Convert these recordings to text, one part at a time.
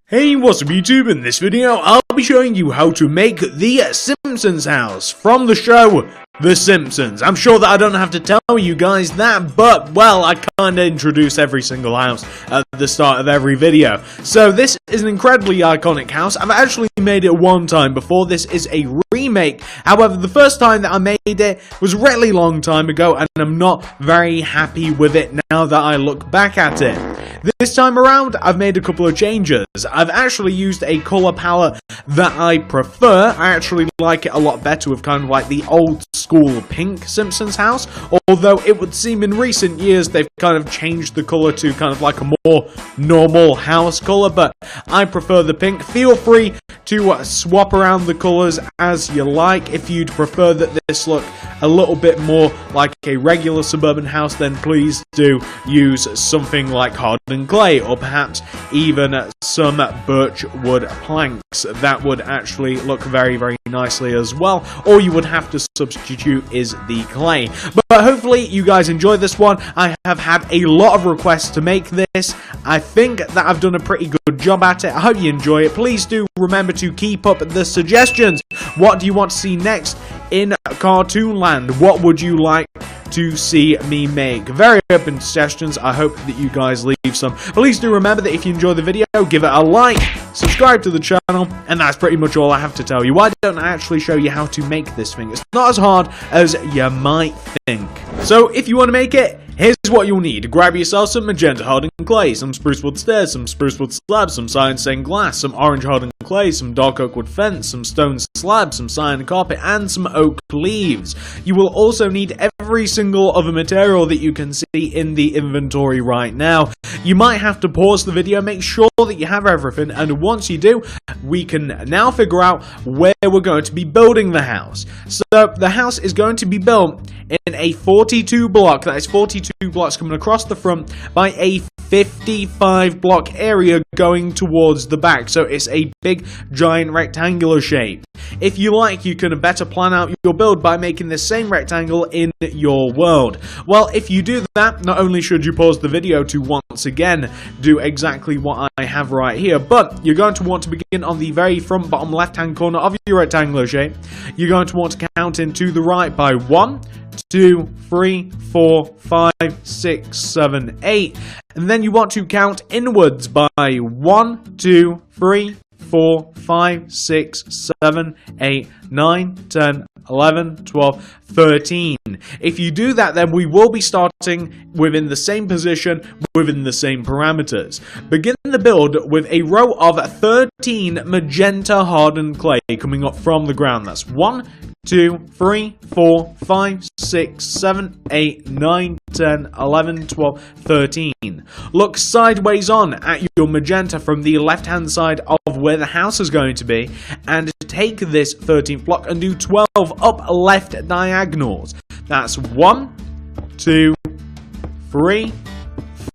Hey, what's up YouTube? In this video, I'll be showing you how to make the Simpsons house from the show The Simpsons. I'm sure that I don't have to tell you guys that, but, well, I kinda introduce every single house at the start of every video. So this is an incredibly iconic house. I've actually made it one time before. This is a remake. However, the first time that I made it was a really long time ago, and I'm not very happy with it now that I look back at it. This time around, I've made a couple of changes. I've actually used a colour palette that I prefer. I actually like it a lot better with kind of like the old school pink Simpsons house, although it would seem in recent years they've kind of changed the colour to kind of like a more normal house colour, but I prefer the pink. Feel free to swap around the colours as you like. If you'd prefer that this look a little bit more like a regular suburban house, then please do use something like hardened clay, or perhaps even some birch wood planks. That would actually look very, very nicely as well. All you would have to substitute is the clay. But hopefully you guys enjoy this one. I have had a lot of requests to make this. I think that I've done a pretty good job at it. I hope you enjoy it. Please do remember to keep up the suggestions. What do you want to see next in Cartoon Land? What would you like to see me make? Very open suggestions. I hope that you guys leave some. Please do remember that if you enjoy the video, give it a like, subscribe to the channel, and that's pretty much all I have to tell you. Why don't I actually show you how to make this thing? It's not as hard as you might think. So if you want to make it, here's what you'll need. Grab yourself some magenta hardened clay, some spruce wood stairs, some spruce wood slabs, some cyan stained glass, some orange hardened clay, some dark oak wood fence, some stone slabs, some cyan carpet, and some oak leaves. You will also need every single other material that you can see in the inventory right now. You might have to pause the video, make sure that you have everything, and once you do, we can now figure out where we're going to be building the house. So the house is going to be built in a 42 block, that is 42 blocks coming across the front, by a 55 block area going towards the back. So it's a big giant rectangular shape. If you like, you can better plan out your build by making the same rectangle in your world. Well, if you do that, not only should you pause the video to once again do exactly what I have right here, but you're going to want to begin on the very front bottom left hand corner of your rectangular shape. You're going to want to count in to the right by 1, 2, 3, 4, 5, 6, 7, 8. And then you want to count inwards by 1, 2, 3, 4, 5, 6, 7, 8, 9, 10, 11, 12, 13. If you do that, then we will be starting within the same position, within the same parameters. Begin the build with a row of 13 magenta hardened clay coming up from the ground. That's 1, 2, 3, 4, 5, 6, 7, 8, 9, 10, 11, 12, 13. Look sideways on at your magenta from the left hand side of where the house is going to be, and take this 13th block and do 12 up left diagonals. That's 1, 2, 3,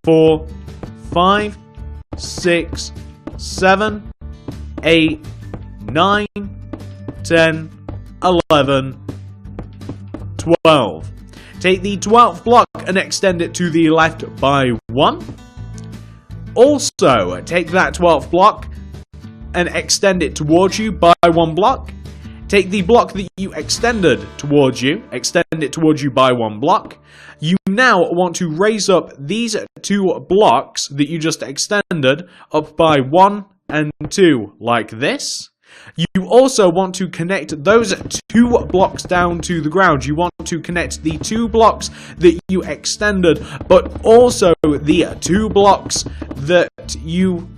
4, 5, 6, 7, 8, 9, 10, 11, 12. Take the 12th block and extend it to the left by 1. Also, take that 12th block and extend it towards you by 1 block. Take the block that you extended towards you, extend it towards you by 1 block. You now want to raise up these 2 blocks that you just extended up by 1 and 2, like this. You also want to connect those 2 blocks down to the ground. You want to connect the 2 blocks that you extended, but also the 2 blocks that you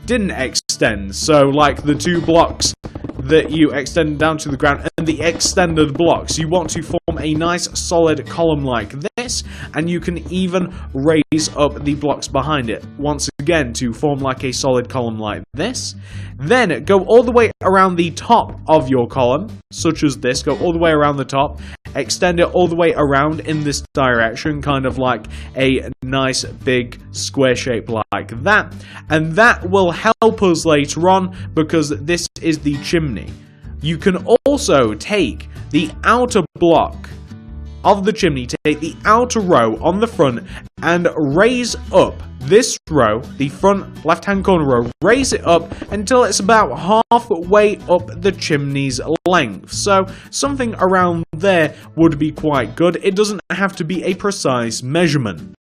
didn't extend. So like the 2 blocks that you extended down to the ground and the extended blocks. You want to form a nice solid column like this, and you can even raise up the blocks behind it once again to form like a solid column like this. Then go all the way around the top of your column, such as this. Go all the way around the top, extend it all the way around in this direction, kind of like a nice big square shape like that. And that will help us later on because this is the chimney. You can also take the outer block of the chimney, take the outer row on the front and raise up this row, the front left-hand corner row, raise it up until it's about halfway up the chimney's length. So something around there would be quite good. It doesn't have to be a precise measurement.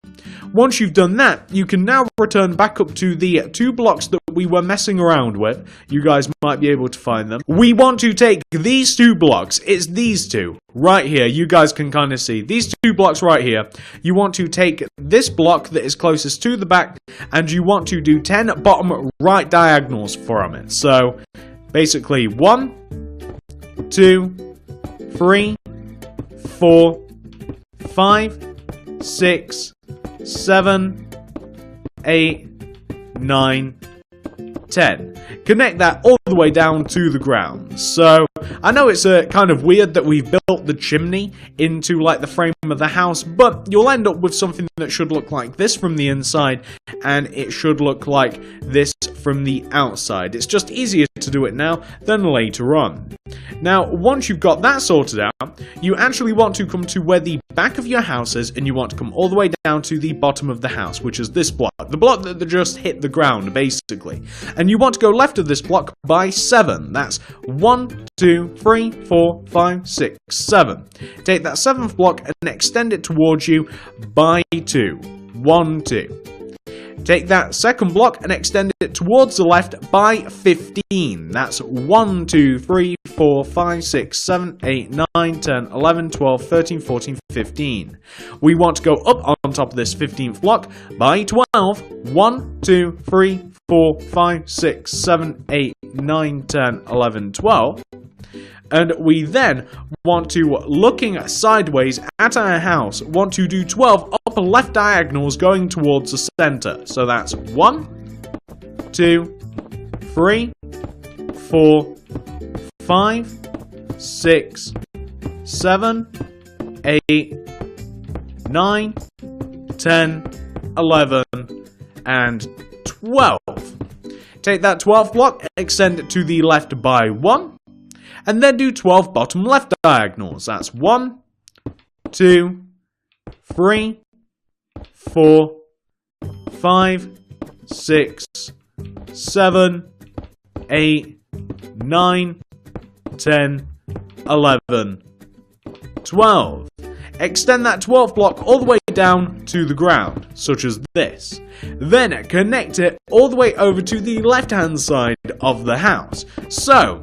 Once you've done that, you can now return back up to the 2 blocks that we were messing around with. You guys might be able to find them. We want to take these 2 blocks. It's these 2 right here. You guys can kind of see these 2 blocks right here. You want to take this block that is closest to the back, and you want to do 10 bottom right diagonals from it. So basically 1, 2, 3, 4, 5, 6, 7, 8, 9, 10. Connect that all the way down to the ground. So I know it's kind of weird that we've built the chimney into like the frame of the house, but you'll end up with something that should look like this from the inside, and it should look like this from the outside. It's just easier to do it now than later on. Now, once you've got that sorted out, you actually want to come to where the back of your house is, and you want to come all the way down to the bottom of the house, which is this block. The block that just hit the ground, basically. And you want to go left of this block by 7. That's 1, 2, 3, 4, 5, 6, 7. Take that 7th block and extend it towards you by 2. 1, 2. Take that 2nd block and extend it towards the left by 15. That's 1, 2, 3, 4, 5, 6, 7, 8, 9, 10, 11, 12, 13, 14, 15. We want to go up on top of this 15th block by 12. 1, 2, 3, 4, 5, 6, 7, 8, 9, 10, 11, 12. And we then want to, looking sideways at our house, want to do 12 upper left diagonals going towards the center. So that's 1, 2, 3, 4, 5, 6, 7, 8, 9, 10, 11, and 12. Take that 12th block, extend it to the left by 1. And then do 12 bottom left diagonals. That's 1, 2, 3, 4, 5, 6, 7, 8, 9, 10, 11, 12. Extend that 12th block all the way down to the ground, such as this. Then connect it all the way over to the left-hand side of the house. So,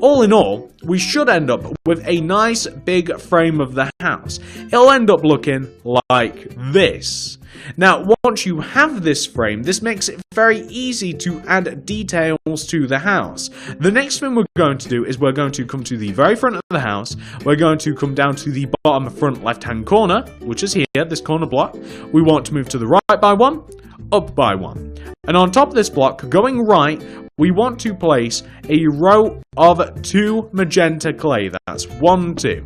all in all, we should end up with a nice big frame of the house. It'll end up looking like this. Now, once you have this frame, this makes it very easy to add details to the house. The next thing we're going to do is we're going to come to the very front of the house. We're going to come down to the bottom front left-hand corner, which is here, this corner block. We want to move to the right by 1, up by 1. And on top of this block, going right, we want to place a row of 2 magenta clay. That's 1, 2.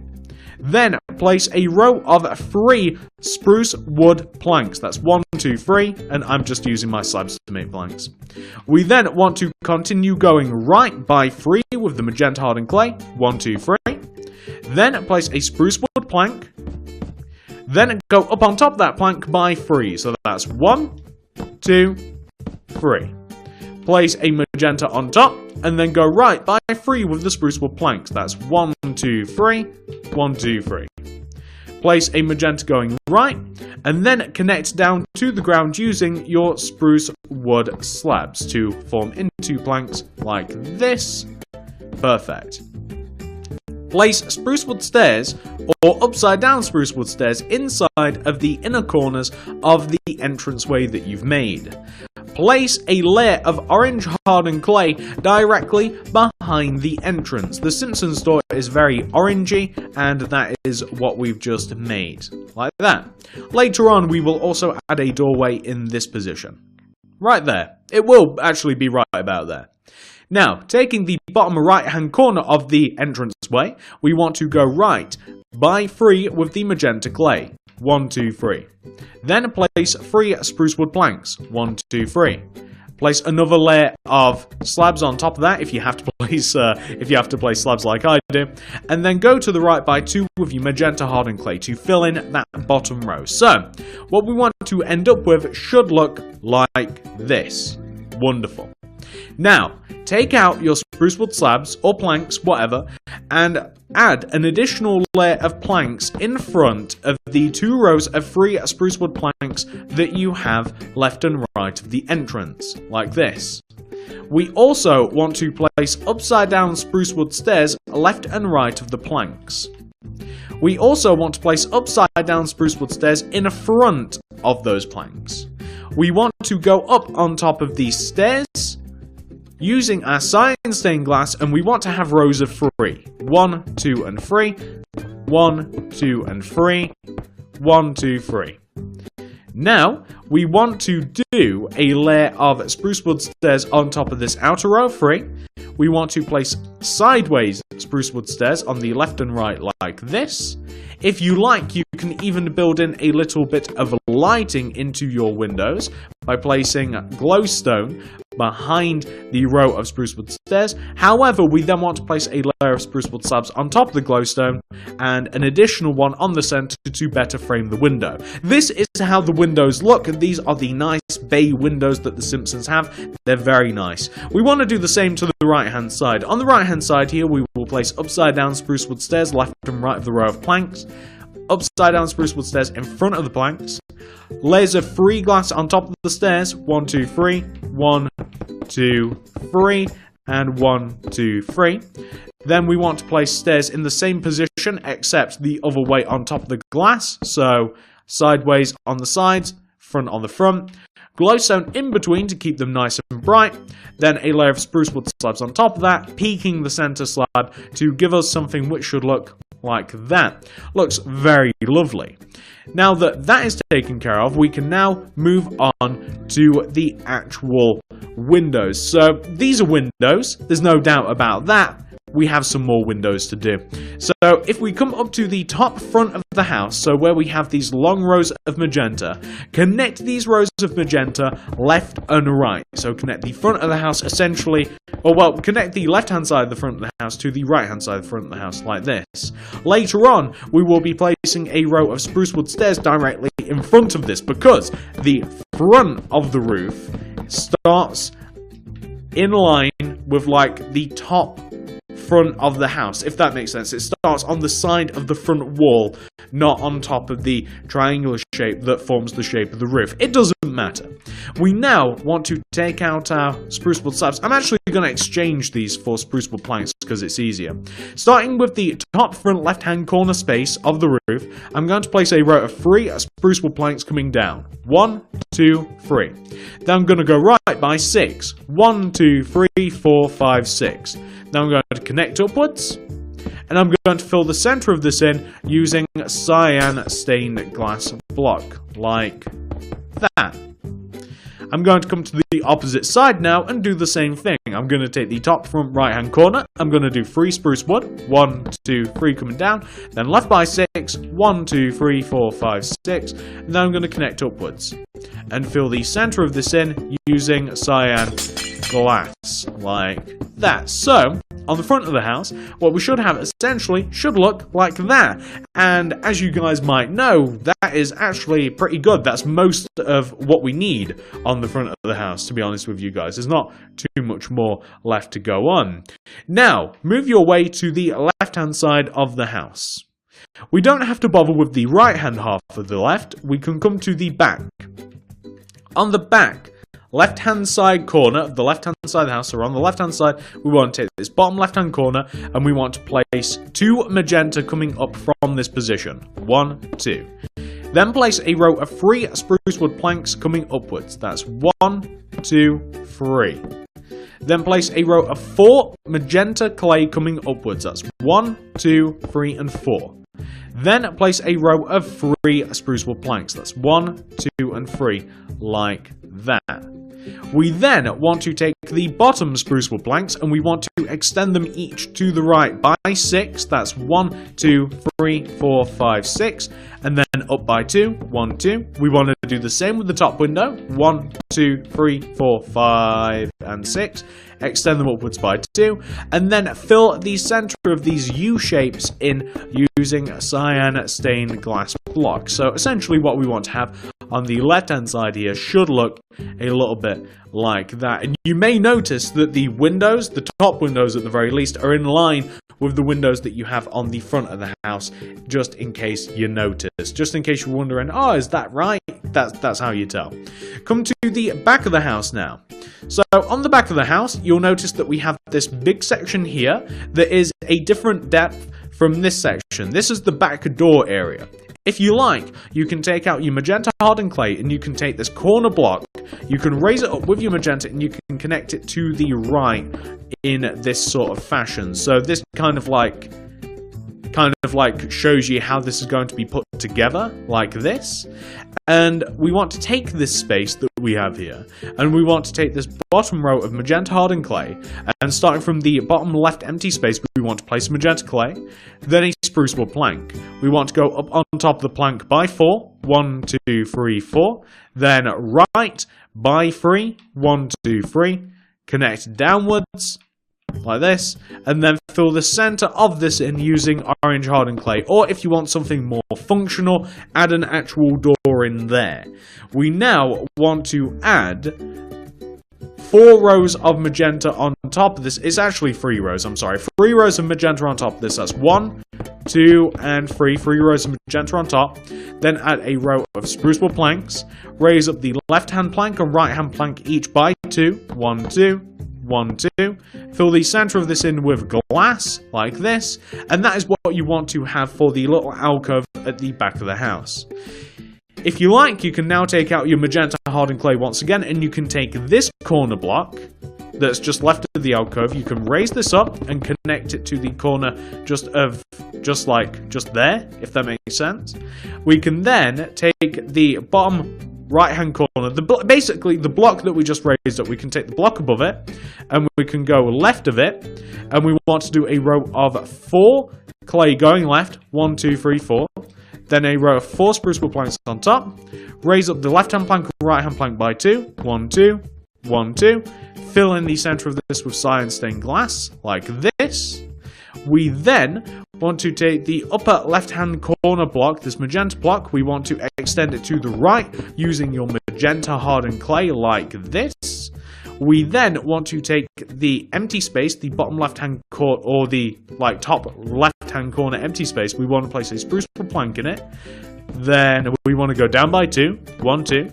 Then place a row of 3 spruce wood planks. That's 1, 2, 3, and I'm just using my slabs to make planks. We then want to continue going right by 3 with the magenta hardened clay. 1, 2, 3. Then place a spruce wood plank. Then go up on top of that plank by 3. So that's 1, 2, 3. Place a magenta on top, and then go right by 3 with the spruce wood planks. That's 1, 2, 3, 1, 2, 3. Place a magenta going right, and then connect down to the ground using your spruce wood slabs to form into planks like this. Perfect. Place spruce wood stairs, or upside down spruce wood stairs, inside of the inner corners of the entranceway that you've made. Place a layer of orange hardened clay directly behind the entrance. The Simpsons door is very orangey, and that is what we've just made. Like that. Later on, we will also add a doorway in this position. Right there. It will actually be right about there. Now, taking the bottom right-hand corner of the entranceway, we want to go right by 3 with the magenta clay. 1, 2, 3. Then place 3 spruce wood planks. 1, 2, 3. Place another layer of slabs on top of that if you have to place slabs like I do, and then go to the right by 2 with your magenta hardened clay to fill in that bottom row. So what we want to end up with should look like this. Wonderful. Now, take out your spruce wood slabs or planks, whatever, and add an additional layer of planks in front of the 2 rows of 3 spruce wood planks that you have left and right of the entrance, like this. We also want to place upside down spruce wood stairs left and right of the planks. We also want to place upside down spruce wood stairs in front of those planks. We want to go up on top of these stairs using our cyan stained glass, and we want to have rows of 3. 1, 2, and 3. 1, 2, and 3. 1, 2, 3. Now, we want to do a layer of spruce wood stairs on top of this outer row of 3. We want to place sideways spruce wood stairs on the left and right like this. If you like, you can even build in a little bit of lighting into your windows by placing glowstone behind the row of spruce wood stairs. However, we then want to place a layer of spruce wood slabs on top of the glowstone and an additional one on the center to better frame the window. This is how the windows look, and these are the nice bay windows that the Simpsons have. They're very nice. We want to do the same to the right hand side. On the right hand side here, we will place upside down spruce wood stairs left and right of the row of planks, upside down spruce wood stairs in front of the planks, layers of 3 glass on top of the stairs, 1, 2, 3, 1, 2, 3, and 1, 2, 3. Then we want to place stairs in the same position except the other way on top of the glass, so sideways on the sides, front on the front. Glowstone in between to keep them nice and bright, then a layer of spruce wood slabs on top of that, peaking the center slab to give us something which should look like that. Looks very lovely. Now that that is taken care of, we can now move on to the actual windows. So these are windows, there's no doubt about that. We have some more windows to do. So if we come up to the top front of the house, so where we have these long rows of magenta, connect these rows of magenta left and right. So connect the front of the house essentially, or well, connect the left hand side of the front of the house to the right hand side of the front of the house like this. Later on, we will be placing a row of spruce wood stairs directly in front of this because the front of the roof starts in line with like the top front of the house, if that makes sense. It starts on the side of the front wall, not on top of the triangular shape that forms the shape of the roof. It doesn't matter. We now want to take out our spruce wood slabs. I'm actually going to exchange these for spruce wood planks because it's easier. Starting with the top front left hand corner space of the roof, I'm going to place a row of 3 spruce wood planks coming down. 1, 2, 3. Then I'm going to go right by 6. 1, 2, 3, 4, 5, 6. Now I'm going to connect upwards, and I'm going to fill the center of this in using cyan stained glass block, like that. I'm going to come to the opposite side now and do the same thing. I'm going to take the top front right hand corner, I'm going to do 3 spruce wood, 1, 2, 3 coming down, then left by 6, 1, 2, 3, 4, 5, 6, and then I'm going to connect upwards, and fill the center of this in using cyan glass, like that. So, on the front of the house, what we should have essentially should look like that. And as you guys might know, that is actually pretty good. That's most of what we need on the front of the house, to be honest with you guys. There's not too much more left to go on. Now, move your way to the left-hand side of the house. We don't have to bother with the right-hand half of the left. We can come to the back. On the back, left-hand side corner of the left-hand side of the house, or on the left-hand side, we want to take this bottom left-hand corner, and we want to place 2 magenta coming up from this position. 1, 2. Then place a row of 3 spruce wood planks coming upwards. That's 1, 2, 3. Then place a row of 4 magenta clay coming upwards. That's 1, 2, 3, and 4. Then place a row of 3 spruce wood planks. That's 1, 2, and 3, like that. We then want to take the bottom spruce wood planks and we want to extend them each to the right by 6. That's 1, 2, 3, 4, 5, 6. And then up by 2. 1, 2. We want to do the same with the top window. 1, 2, 3, 4, 5, and 6. Extend them upwards by 2. And then fill the center of these U shapes in using cyan stained glass blocks. So essentially what we want to have on the left hand side here should look a little bit like that. And you may notice that the windows, the top windows at the very least, are in line with the windows that you have on the front of the house, just in case you notice. Just in case you're wondering, oh, is that right? That's how you tell. Come to the back of the house now. So on the back of the house, you'll notice that we have this big section here that is a different depth from this section. This is the back door area. If you like, you can take out your magenta hardened clay and you can take this corner block, you can raise it up with your magenta and you can connect it to the right in this sort of fashion. So this kind of like shows you how this is going to be put together, like this. And we want to take this space that we have here, and we want to take this bottom row of magenta hardened clay, and starting from the bottom left empty space, we want to place magenta clay, then a spruce wood plank. We want to go up on top of the plank by 4, 1, 2, 3, 4, then right by 3, 1, 2, 3, connect downwards, like this, and then fill the center of this in using orange hardened clay, or if you want something more functional, add an actual door in there. We now want to add 4 rows of magenta on top of this. It's actually 3 rows, I'm sorry. 3 rows of magenta on top of this. That's 1, 2, and 3. 3 rows of magenta on top. Then add a row of spruce wood planks. Raise up the left hand plank and right hand plank each by 2. 1, 2. 1, 2. Fill the center of this in with glass, like this, and that is what you want to have for the little alcove at the back of the house. If you like, you can now take out your magenta hardened clay once again, and you can take this corner block that's just left of the alcove, you can raise this up and connect it to the corner just there, if that makes sense. We can then take the bottom right hand corner, basically the block that we just raised up, we can take the block above it and we can go left of it, and we want to do a row of 4 clay going left, 1, 2, 3, 4, then a row of 4 spruce wood planks on top, raise up the left hand plank and right hand plank by 2, 1, 2, 1, 2, fill in the center of this with cyan stained glass, like this. We then want to take the upper left-hand corner block, this magenta block, we want to extend it to the right using your magenta hardened clay like this. We then want to take the empty space, the bottom left-hand corner, or the top left-hand corner empty space, we want to place a spruce wood plank in it. Then we want to go down by 2, 1, 2.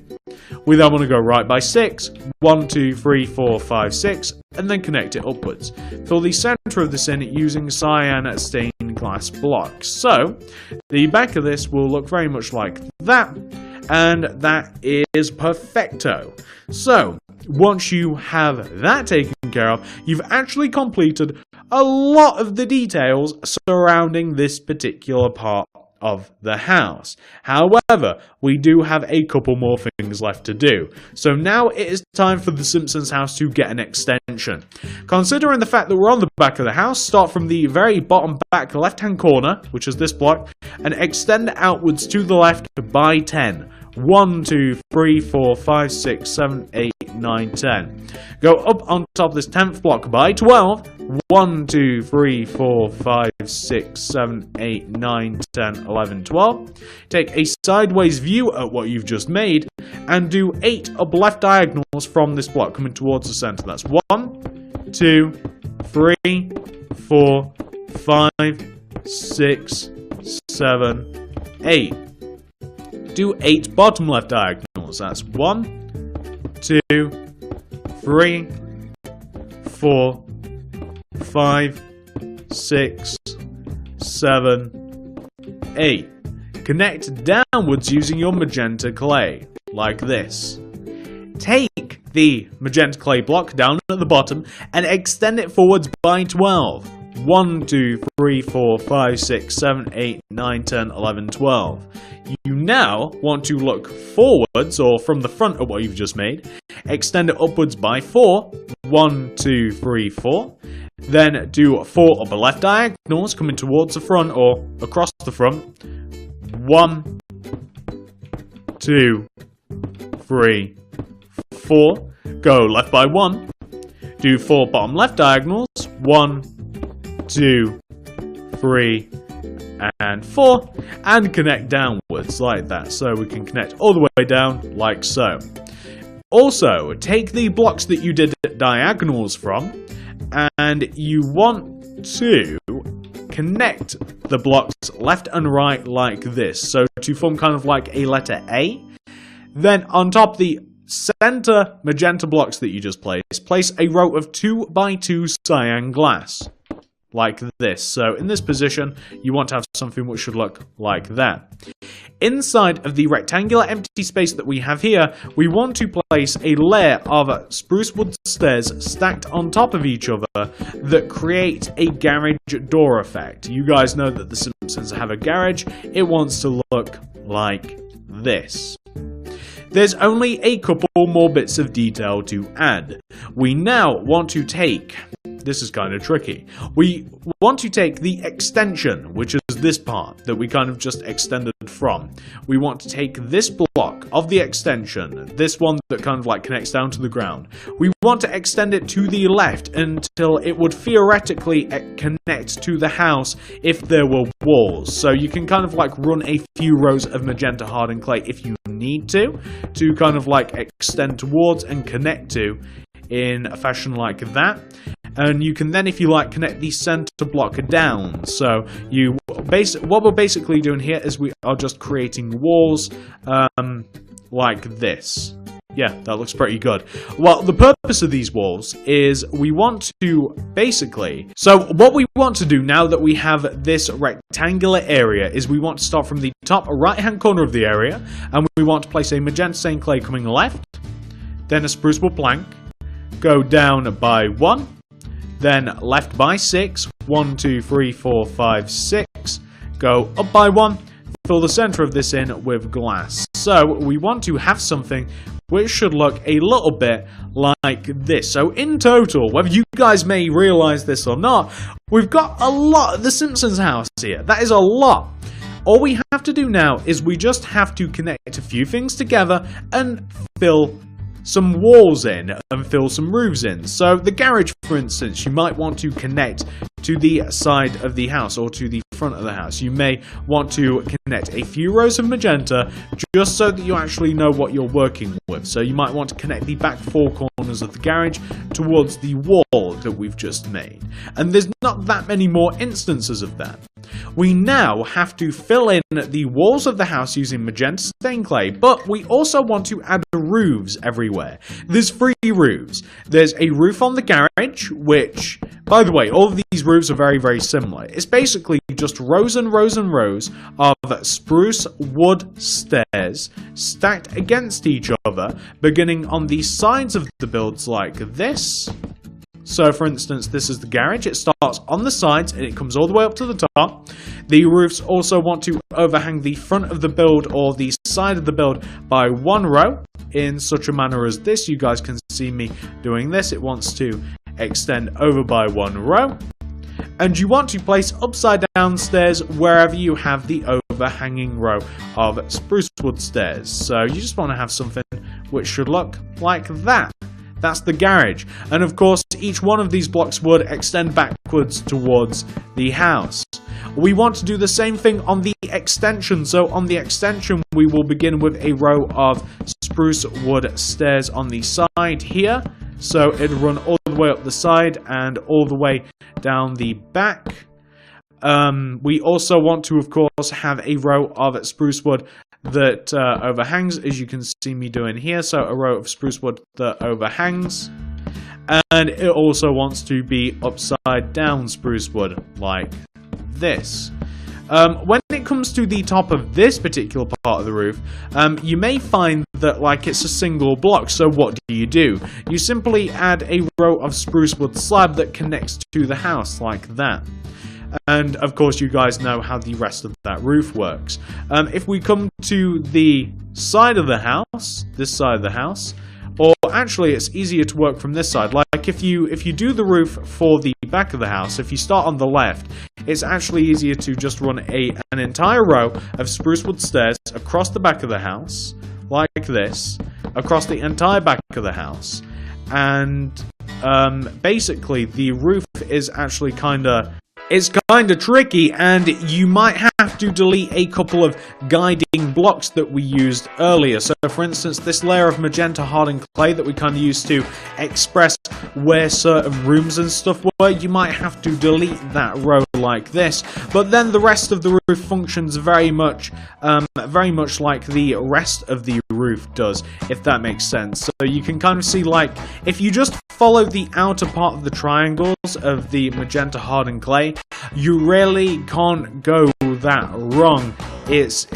We then want to go right by 6, 1, 2, 3, 4, 5, 6, and then connect it upwards. Fill the center of this in using cyan stained glass blocks. So, the back of this will look very much like that, and that is perfecto. So, once you have that taken care of, you've actually completed a lot of the details surrounding this particular part of the house. However, we do have a couple more things left to do. So now it is time for the Simpsons house to get an extension. Considering the fact that we're on the back of the house, start from the very bottom back left hand corner, which is this block, and extend outwards to the left by 10. 1, 2, 3, 4, 5, 6, 7, 8, 9, 10. Go up on top of this 10th block by 12. 1, 2, 3, 4, 5, 6, 7, 8, 9, 10, 11, 12. Take a sideways view at what you've just made and do 8 up left diagonals from this block coming towards the center. That's 1, 2, 3, 4, 5, 6, 7, 8. Do 8 bottom left diagonals. That's 1, 2, 3, 4, 5, 6, 7, 8. Connect downwards using your magenta clay, like this. Take the magenta clay block down at the bottom and extend it forwards by 12. 1, 2, 3, 4, 5, 6, 7, 8, 9, 10, 11, 12. You now want to look forwards, or from the front of what you've just made, extend it upwards by 4. 1, 2, 3, 4. Then do 4 upper left diagonals coming towards the front or across the front. 1, 2, 3, 4. Go left by 1. Do 4 bottom left diagonals. 1, 2, 3, and 4. And connect downwards like that. So we can connect all the way down like so. Also, take the blocks that you did diagonals from, and you want to connect the blocks left and right like this. So to form kind of like a letter A. Then on top the center magenta blocks that you just placed, place a row of 2 by 2 cyan glass. Like this. So in this position, you want to have something which should look like that. Inside of the rectangular empty space that we have here, we want to place a layer of spruce wood stairs stacked on top of each other that create a garage door effect. You guys know that the Simpsons have a garage. It wants to look like this. There's only a couple more bits of detail to add. We now want to take, this is kind of tricky, we want to take the extension, which is this part that we kind of just extended from. We want to take this block of the extension, this one that kind of like connects down to the ground. We want to extend it to the left until it would theoretically connect to the house if there were walls. So you can kind of like run a few rows of magenta hardened clay if you need to kind of like extend towards and connect to in a fashion like that. And you can then, if you like, connect the center block down. So what we're basically doing here is we are just creating walls like this. Yeah, that looks pretty good. Well, the purpose of these walls is we want to basically... So what we want to do now that we have this rectangular area is we want to start from the top right-hand corner of the area, and we want to place a magenta stained clay coming left, then a spruce wood plank, go down by 1, then left by 6, 1, 2, 3, 4, 5, 6, go up by 1, fill the center of this in with glass. So we want to have something which should look a little bit like this. So in total, whether you guys may realize this or not, we've got a lot of the Simpsons house here. That is a lot. All we have to do now is we just have to connect a few things together and fill some walls in and fill some roofs in. So the garage, for instance, you might want to connect to the side of the house or to the front of the house. You may want to connect a few rows of magenta just so that you actually know what you're working with. So you might want to connect the back 4 corners of the garage towards the wall that we've just made. And there's not that many more instances of that. We now have to fill in the walls of the house using magenta stained clay, but we also want to add roofs everywhere. There's 3 roofs. There's a roof on the garage, which, by the way, all of these roofs are very, very similar. It's basically just rows and rows and rows of spruce wood stairs stacked against each other, beginning on the sides of the builds like this. So, for instance, this is the garage. It starts on the sides and it comes all the way up to the top. The roofs also want to overhang the front of the build or the side of the build by 1 row in such a manner as this. You guys can see me doing this. It wants to extend over by 1 row. And you want to place upside down stairs wherever you have the overhanging row of spruce wood stairs. So you just want to have something which should look like that. That's the garage. And of course, each one of these blocks would extend backwards towards the house. We want to do the same thing on the extension. So on the extension, we will begin with a row of spruce wood stairs on the side here. So it'll run all the way up the side and all the way down the back. We also want to, of course, have a row of spruce wood that overhangs, as you can see me doing here. So a row of spruce wood that overhangs. And it also wants to be upside down spruce wood like this. When it comes to the top of this particular part of the roof, you may find that like it's a single block. So what do? You simply add a row of spruce wood slab that connects to the house like that. And of course you guys know how the rest of that roof works. If we come to the side of the house, this side of the house, Or actually, it's easier to work from this side. Like if you do the roof for the back of the house, if you start on the left, it's actually easier to just run an entire row of spruce wood stairs across the back of the house, like this, across the entire back of the house. And basically, the roof is actually it's kind of tricky, and you might have to delete a couple of guiding blocks that we used earlier. So, for instance, this layer of magenta hardened clay that we kind of used to express where certain rooms and stuff were, you might have to delete that row like this. But then the rest of the roof functions very much like the rest of the roof does, if that makes sense. So you can kind of see, like, if you just follow the outer part of the triangles of the magenta hardened clay, you really can't go that wrong. It's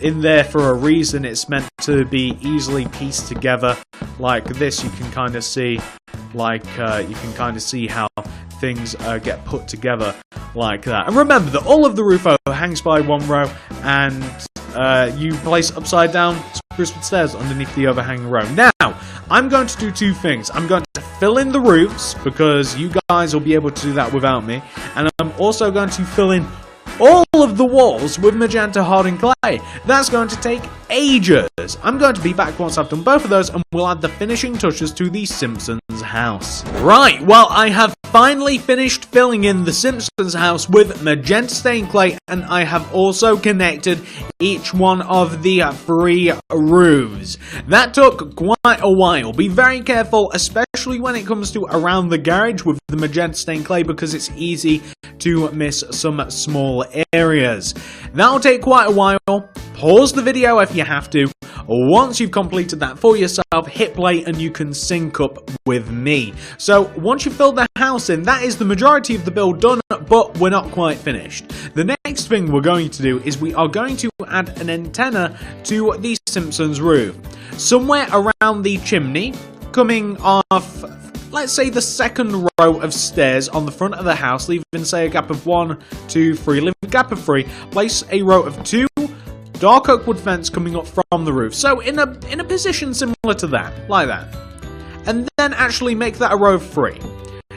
in there for a reason. It's meant to be easily pieced together like this. You can kind of see, like, how things get put together like that. And remember that all of the roof hangs by one row, and you place upside down spruce wood stairs underneath the overhanging row. Now, I'm going to do two things. I'm going to fill in the roofs, because you guys will be able to do that without me, and I'm also going to fill in all of the walls with magenta hardened clay. That's going to take ages. I'm going to be back once I've done both of those, and we'll add the finishing touches to the Simpsons house. Right, well, I have finally finished filling in the Simpsons house with magenta stained clay, and I have also connected each one of the 3 roofs. That took quite a while. Be very careful, especially when it comes to around the garage with the magenta stained clay, because it's easy to miss some small areas. That'll take quite a while. Pause the video if you have to. Once you've completed that for yourself, hit play and you can sync up with me. So once you've filled the house in, that is the majority of the build done, but we're not quite finished. The next thing we're going to do is we are going to add an antenna to the Simpsons roof. Somewhere around the chimney, coming off, let's say, the second row of stairs on the front of the house, leaving, say, a gap of 1, 2, 3, leave a gap of 3, place a row of 2 dark oak wood fence coming up from the roof. So in a position similar to that, like that. And then actually make that a row of 3.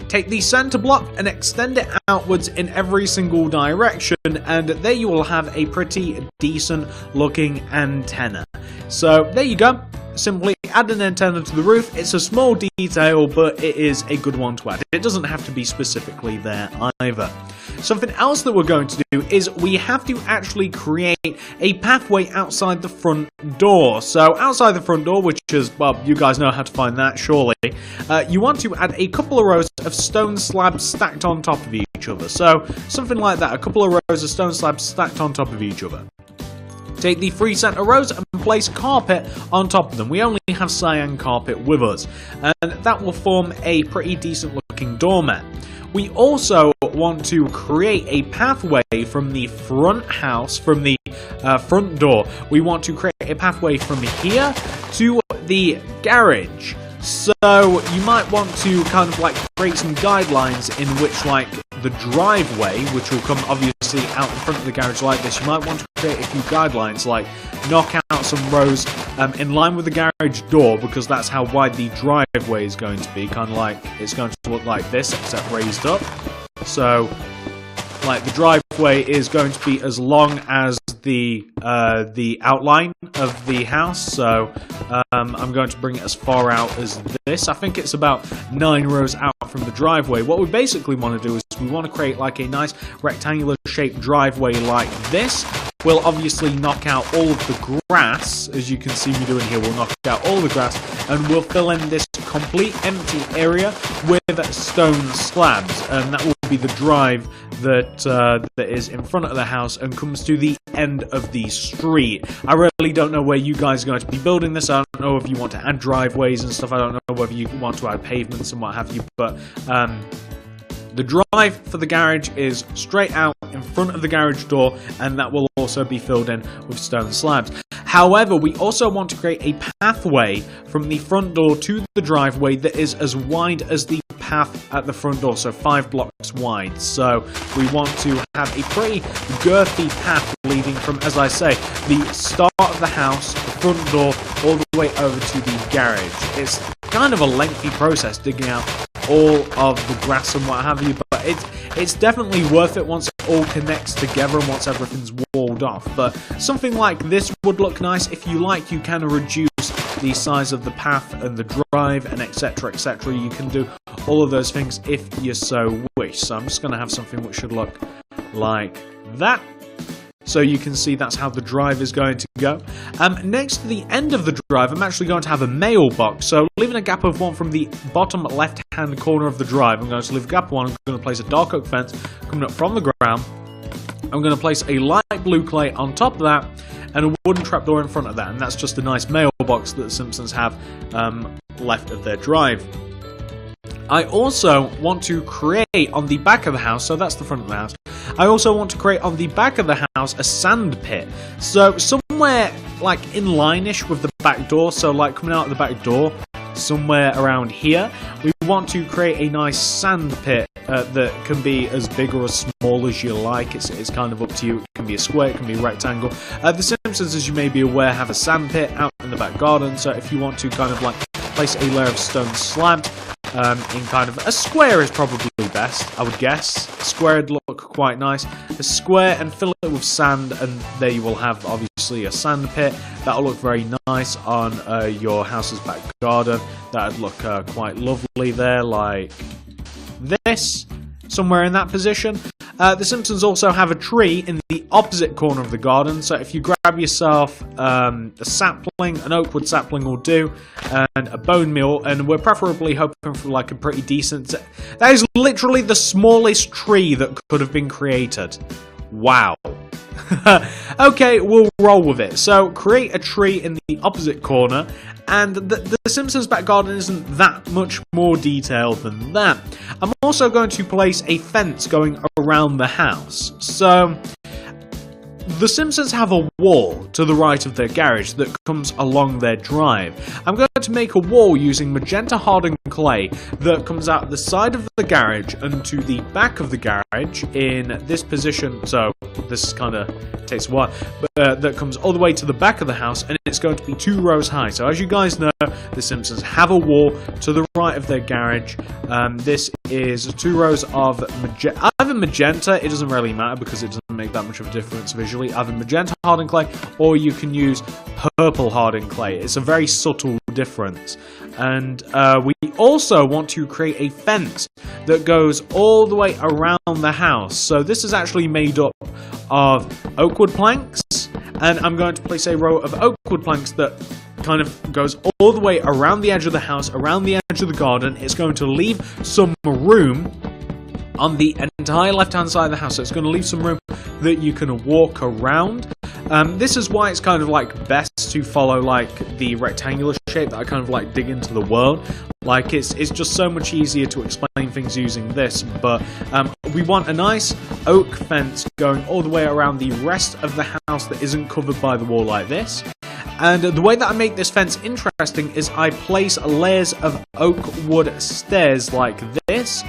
Take the center block and extend it outwards in every single direction, and there you will have a pretty decent looking antenna. So there you go. Simply add an antenna to the roof. It's a small detail, but it is a good one to add. It doesn't have to be specifically there either. Something else that we're going to do is we have to actually create a pathway outside the front door. So outside the front door, which is, well, you guys know how to find that, surely. You want to add a couple of rows of stone slabs stacked on top of each other. So something like that, a couple of rows of stone slabs stacked on top of each other. Take the 3 center rows and place carpet on top of them. We only have cyan carpet with us, and that will form a pretty decent looking doormat. We also want to create a pathway from the front house, from the front door. We want to create a pathway from here to the garage. So you might want to kind of like create some guidelines in which, like, the driveway, which will come obviously out in front of the garage like this, you might want to create a few guidelines, like knock out some rows in line with the garage door, because that's how wide the driveway is going to be. Kind of like, it's going to look like this, except raised up. So, like, the driveway is going to be as long as the outline of the house. So I'm going to bring it as far out as this. I think it's about 9 rows out from the driveway. What we basically want to do is we want to create like a nice rectangular shaped driveway like this. We'll obviously knock out all of the grass, as you can see me doing here. We'll knock out all the grass, and we'll fill in this complete empty area with stone slabs, and that will be the drive that is in front of the house and comes to the end of the street. I really don't know where you guys are going to be building this. I don't know if you want to add driveways and stuff. I don't know whether you want to add pavements and what have you, but the drive for the garage is straight out in front of the garage door, and that will also be filled in with stone slabs. However, we also want to create a pathway from the front door to the driveway that is as wide as the path at the front door, so 5 blocks wide. So we want to have a pretty girthy path leading from, as I say, the start of the house, the front door, all the way over to the garage. It's kind of a lengthy process digging out all of the grass and what have you, but it's definitely worth it once it all connects together and once everything's walled off. But something like this would look nice. If you like, you can reduce the size of the path and the drive and etc, etc. You can do all of those things if you so wish. So I'm just going to have something which should look like that. So you can see that's how the drive is going to go. Next to the end of the drive, I'm actually going to have a mailbox. So leaving a gap of 1 from the bottom left-hand corner of the drive, I'm going to leave a gap of 1. I'm going to place a dark oak fence coming up from the ground. I'm going to place a light blue clay on top of that, and a wooden trapdoor in front of that. And that's just a nice mailbox that the Simpsons have left of their drive. I also want to create on the back of the house, so that's the front of the house. I also want to create on the back of the house a sand pit. So somewhere like in line-ish with the back door, so like coming out of the back door, somewhere around here, we want to create a nice sand pit that can be as big or as small as you like. It's kind of up to you. It can be a square, it can be a rectangle. The Simpsons, as you may be aware, have a sand pit out in the back garden, so if you want to kind of like place a layer of stone slab in kind of a square is probably best, I would guess. A square would look quite nice. A square and fill it with sand, and there you will have obviously a sand pit. That'll look very nice on your house's back garden. That'd look quite lovely there, like this, somewhere in that position. The Simpsons also have a tree in the opposite corner of the garden, so if you grab yourself a sapling, an oak wood sapling will do, and a bone meal, and we're preferably hoping for like a pretty decent... That is literally the smallest tree that could have been created. Wow. Okay, we'll roll with it. So, create a tree in the opposite corner, and the Simpsons back garden isn't that much more detailed than that. I'm also going to place a fence going around the house. So, the Simpsons have a wall to the right of their garage that comes along their drive. I'm going to make a wall using magenta hardened clay that comes out the side of the garage and to the back of the garage in this position. So this kind of takes a while, but that comes all the way to the back of the house, and it's going to be 2 rows high. So as you guys know, the Simpsons have a wall to the right of their garage. This is 2 rows of either magenta, it doesn't really matter because it doesn't make that much of a difference visually, either magenta hardened clay or you can use purple hardened clay. It's a very subtle difference. And we also want to create a fence that goes all the way around the house. So this is actually made up of oak wood planks, and I'm going to place a row of oak wood planks that kind of goes all the way around the edge of the house, around the edge of the garden. It's going to leave some room on the entire left-hand side of the house, so it's going to leave some room that you can walk around. This is why it's kind of like best to follow like the rectangular shape that I kind of like dig into the world. Like it's just so much easier to explain things using this, but we want a nice oak fence going all the way around the rest of the house that isn't covered by the wall like this. And the way that I make this fence interesting is I place layers of oak wood stairs like this,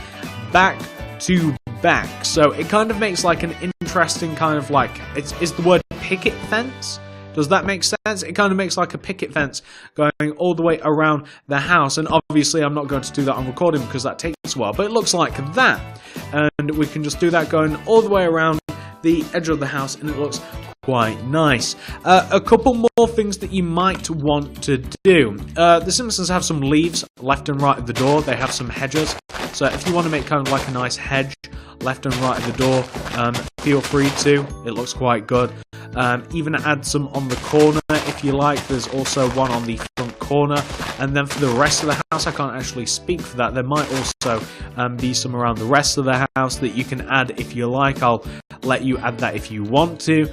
back to back. So it kind of makes like an interesting kind of like, it's the word picket fence. Does that make sense? It kind of makes like a picket fence going all the way around the house. And obviously I'm not going to do that on recording because that takes a while, but it looks like that. And we can just do that going all the way around the edge of the house, and it looks quite nice. A couple more things that you might want to do. The Simpsons have some leaves left and right of the door. They have some hedges. So if you want to make kind of like a nice hedge left and right of the door, feel free to. It looks quite good. Even add some on the corner if you like. There's also one on the front corner. And then for the rest of the house, I can't actually speak for that. There might also be some around the rest of the house that you can add if you like. I'll let you add that if you want to.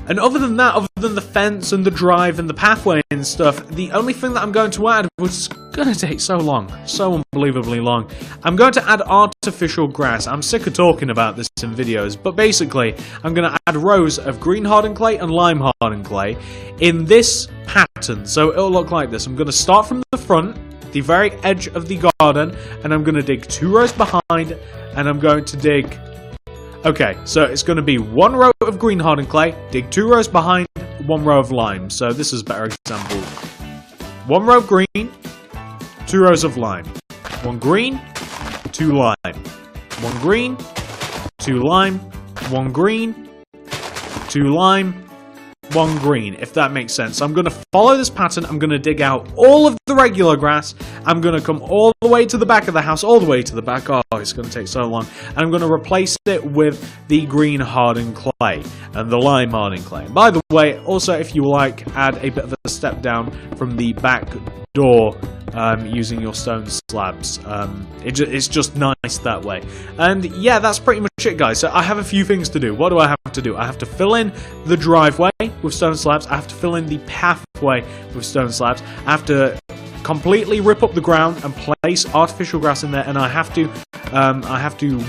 And other than that, other than the fence and the drive and the pathway and stuff, the only thing that I'm going to add, which is going to take so long, so unbelievably long, I'm going to add artificial grass. I'm sick of talking about this in videos, but basically, I'm going to add rows of green hardened clay and lime hardened clay in this pattern. So it'll look like this. I'm going to start from the front, the very edge of the garden, and I'm going to dig 2 rows behind, and I'm going to dig... Okay, so it's going to be 1 row of green hardened clay, dig 2 rows behind, 1 row of lime. So this is a better example. 1 row of green, 2 rows of lime. 1 green, 2 lime. 1 green, 2 lime. 1 green, 2 lime. 1 green, if that makes sense. So I'm going to follow this pattern. I'm going to dig out all of the regular grass. I'm going to come all the way to the back of the house, all the way to the back. Oh, it's going to take so long. And I'm going to replace it with the green hardened clay and the lime hardened clay. And by the way, also, if you like, add a bit of a step down from the back door using your stone slabs. It's just nice that way. And yeah, that's pretty much it, guys. So I have a few things to do. What do I have to do? I have to fill in the driveway with stone slabs. I have to fill in the pathway with stone slabs. I have to completely rip up the ground and place artificial grass in there, and I have to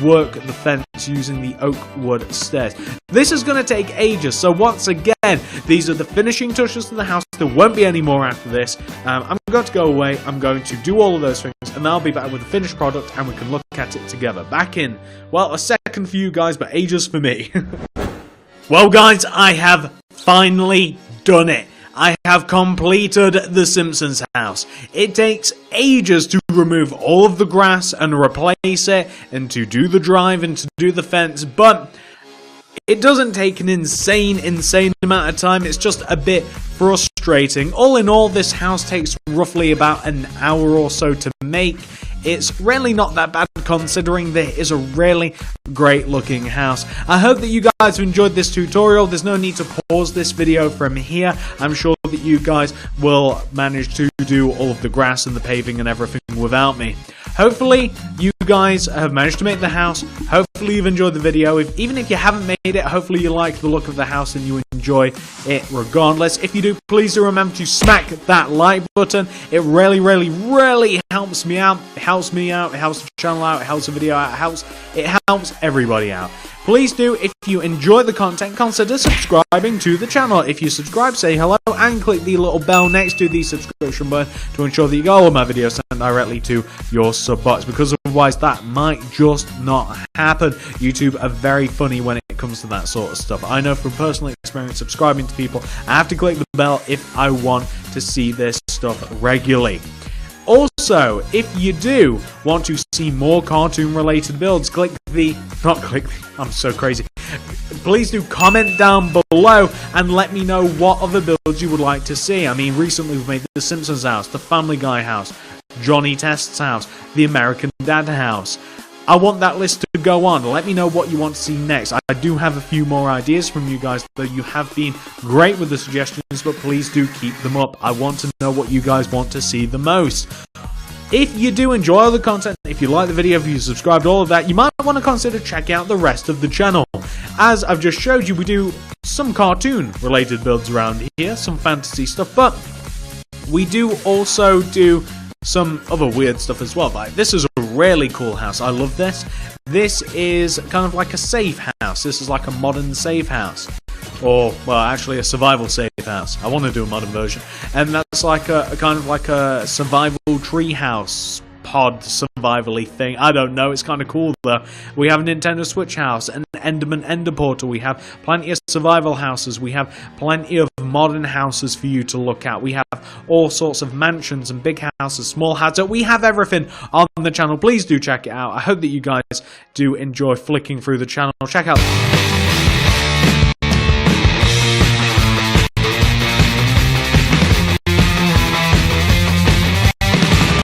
work the fence using the oak wood stairs. This is going to take ages, so once again, these are the finishing touches to the house. There won't be any more after this. I'm going to go away, I'm going to do all of those things, and then I'll be back with the finished product, and we can look at it together. Back in, well, a second for you guys, but ages for me. Well, guys, I have finally done it. I have completed the Simpsons house. It takes ages to remove all of the grass and replace it, and to do the drive and to do the fence, but it doesn't take an insane amount of time. It's just a bit frustrating. All in all, this house takes roughly about an hour or so to make. It's really not that bad considering that it is a really great looking house. I hope that you guys have enjoyed this tutorial. There's no need to pause this video from here. I'm sure that you guys will manage to do all of the grass and the paving and everything without me. Hopefully you guys have managed to make the house. Hopefully you've enjoyed the video. Even if you haven't made it, hopefully you like the look of the house and you enjoy it regardless. If you do, please do remember to smack that like button. It really helps me out. It helps me out. It helps the channel out. It helps the video out. It helps everybody out. Please do, if you enjoy the content, consider subscribing to the channel. If you subscribe, say hello and click the little bell next to the subscription button to ensure that you get all of my videos sent directly to your sub box, because otherwise that might just not happen. YouTube are very funny when it comes to that sort of stuff. I know from personal experience subscribing to people, I have to click the bell if I want to see this stuff regularly. Also, if you do want to see more cartoon-related builds, I'm so crazy. Please do comment down below and let me know what other builds you would like to see. I mean, recently we've made the Simpsons house, the Family Guy house, Johnny Test's house, the American Dad house. I want that list to go on. Let me know what you want to see next. I do have a few more ideas from you guys, though you have been great with the suggestions, but please do keep them up. I want to know what you guys want to see the most. If you do enjoy all the content, if you like the video, if you subscribed, all of that, you might want to consider checking out the rest of the channel. As I've just showed you, we do some cartoon-related builds around here, some fantasy stuff, but we do also do some other weird stuff as well. Like, this is a really cool house. I love this. This is kind of like a safe house. This is like a modern safe house. Or, well, actually a survival safe house. I want to do a modern version. And that's like a kind of like a survival tree house pod survival-y thing. I don't know, it's kind of cool though. We have a Nintendo Switch house, an Enderman Ender Portal, we have plenty of survival houses, we have plenty of modern houses for you to look at, we have all sorts of mansions and big houses, small houses, we have everything on the channel. Please do check it out. I hope that you guys do enjoy flicking through the channel. Check out